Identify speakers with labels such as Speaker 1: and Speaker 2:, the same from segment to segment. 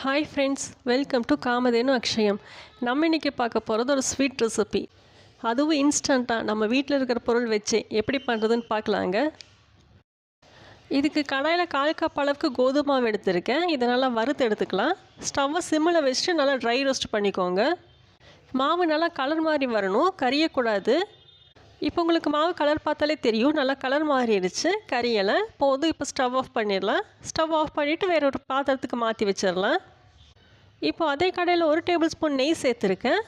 Speaker 1: Hi friends, welcome to Kamadhenu Akshayam. நம்ம இன்றைக்கி பார்க்க போகிறது ஒரு ஸ்வீட் ரெசிபி. அதுவும் இன்ஸ்டண்ட்டாக நம்ம வீட்டில் இருக்கிற பொருள் வச்சு எப்படி பண்ணுறதுன்னு பார்க்கலாங்க. இதுக்கு கடாயில் 1/4 கப் அளவுக்கு கோதுமை மாவு எடுத்திருக்கேன். இதை நல்லா வறுத்து எடுத்துக்கலாம். ஸ்டவ்வை சிம்மில் வச்சுட்டு நல்லா ட்ரை ரோஸ்ட் பண்ணிக்கோங்க. மாவு நல்லா கலர் மாதிரி வரணும், கரியக்கூடாது. இப்போ உங்களுக்கு மாவு கலர் பார்த்தாலே தெரியும், நல்லா கலர் மாறிடுச்சு, கரியலை. போதும், இப்போ ஸ்டவ் ஆஃப் பண்ணிடலாம். ஸ்டவ் ஆஃப் பண்ணிவிட்டு வேற ஒரு பாத்திரத்துக்கு மாற்றி வச்சிடலாம். இப்போ அதே கடையில் 1 டேபிள் ஸ்பூன் நெய் சேர்த்துருக்கேன்.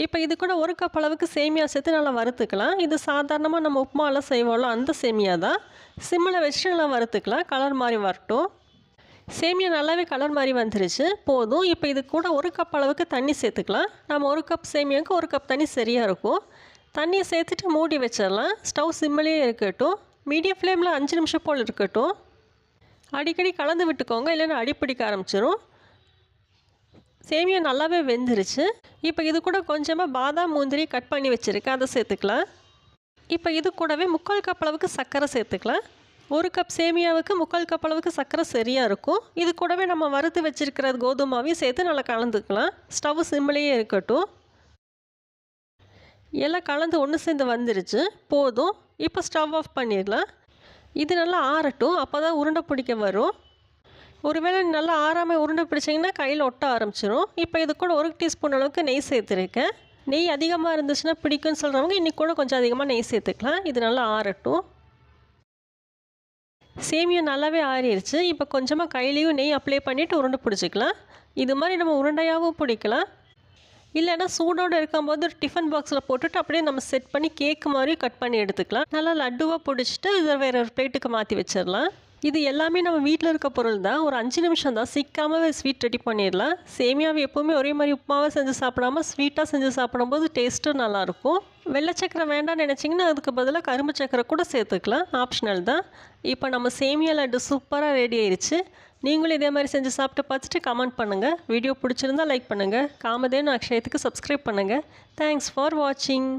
Speaker 1: இப்போ இது கூட 1 கப் அளவுக்கு சேமியா சேர்த்து நல்லா வறுத்துக்கலாம். இது சாதாரணமாக நம்ம உப்புமாலாம் செய்வோம்ல, அந்த சேமியா தான். சிம்மில் வச்சுட்டு நல்லா வறுத்துக்கலாம், கலர் மாதிரி வரட்டும். சேமியா நல்லாவே கலர் மாதிரி வந்துருச்சு, போதும். இப்போ இது கூட 1 கப் அளவுக்கு தண்ணி சேர்த்துக்கலாம். நம்ம 1 கப் சேமியாவுக்கு 1 கப் தண்ணி சரியாக இருக்கும். தண்ணியை சேர்த்துட்டு மூடி வச்சிடலாம். ஸ்டவ் சிம்மிலே இருக்கட்டும். மீடியம் ஃப்ளேமில் 5 நிமிஷம் போல் இருக்கட்டும். அடிக்கடி கலந்து விட்டுக்கோங்க, இல்லைன்னா அடிப்பிடிக்க ஆரம்பிச்சிடும். சேமியா நல்லாவே வெந்துருச்சு. இப்போ இது கூட கொஞ்சமாக பாதாம் முந்திரி கட் பண்ணி வச்சுருக்கேன், அதை சேர்த்துக்கலாம். இப்போ இது கூடவே 3/4 கப் அளவுக்கு சர்க்கரை சேர்த்துக்கலாம். 1 கப் சேமியாவுக்கு 3/4 கப் அளவுக்கு சர்க்கரை சரியாக இருக்கும். இது கூடவே நம்ம வறுத்து வச்சுருக்கிற கோதுமாவையும் சேர்த்து நல்லா கலந்துக்கலாம். ஸ்டவ் சிம்மிலேயே இருக்கட்டும். எல்லாம் கலந்து ஒன்று சேர்ந்து வந்துருச்சு, போதும். இப்போ ஸ்டவ் ஆஃப் பண்ணிடலாம். இது நல்லா ஆறட்டும், அப்போ தான் உருண்டை பிடிக்க வரும். ஒருவேளை நல்லா ஆறாமல் உருண்டை பிடிச்சிங்கன்னா கையில் ஒட்ட ஆரம்பிச்சிடும். இப்போ இது கூட 1 டீஸ்பூன் அளவுக்கு நெய் சேர்த்துருக்கேன். நெய் அதிகமாக இருந்துச்சுன்னா பிடிக்கும்னு சொல்கிறவங்க இன்றைக்கி கூட கொஞ்சம் அதிகமாக நெய் சேர்த்துக்கலாம். இது நல்லா ஆறட்டும். சேமியா நல்லாவே ஆறிடுச்சு. இப்போ கொஞ்சமாக கையிலையும் நெய் அப்ளை பண்ணிவிட்டு உருண்டை பிடிச்சிக்கலாம். இது மாதிரி நம்ம உருண்டையாகவும் பிடிக்கலாம், இல்லைன்னா சூடோடு இருக்கும்போது ஒரு டிஃபன் பாக்ஸில் போட்டுட்டு அப்படியே நம்ம செட் பண்ணி கேக்கு மாதிரி கட் பண்ணி எடுத்துக்கலாம். நல்லா லட்டுவாக பிடிச்சிட்டு இதை வேறு ஒரு பிளேட்டுக்கு மாற்றி வச்சிடலாம். இது எல்லாமே நம்ம வீட்டில் இருக்க பொருள் தான். ஒரு 5 நிமிஷம் தான், சீக்கிரமாகவே ஸ்வீட் ரெடி பண்ணிடலாம். சேமியாவை எப்போவுமே ஒரே மாதிரி உப்புமாவை செஞ்சு சாப்பிடாமல் ஸ்வீட்டாக செஞ்சு சாப்பிடும்போது டேஸ்ட்டும் நல்லாயிருக்கும். வெள்ளை சக்கரை வேண்டாம்னு நினச்சிங்கன்னா அதுக்கு பதிலாக கரும்பு சக்கரை கூட சேர்த்துக்கலாம், ஆப்ஷனல் தான். இப்போ நம்ம சேமியா லட்டு சூப்பராக ரெடி ஆயிடுச்சு. நீங்களும் இதே மாதிரி செஞ்சு சாப்பிட்டு பார்த்துட்டு கமெண்ட் பண்ணுங்கள். வீடியோ பிடிச்சிருந்தால் லைக் பண்ணுங்கள். காமதேனு அக்ஷயத்துக்கு சப்ஸ்கிரைப் பண்ணுங்கள். தேங்க்ஸ் ஃபார் வாட்சிங்.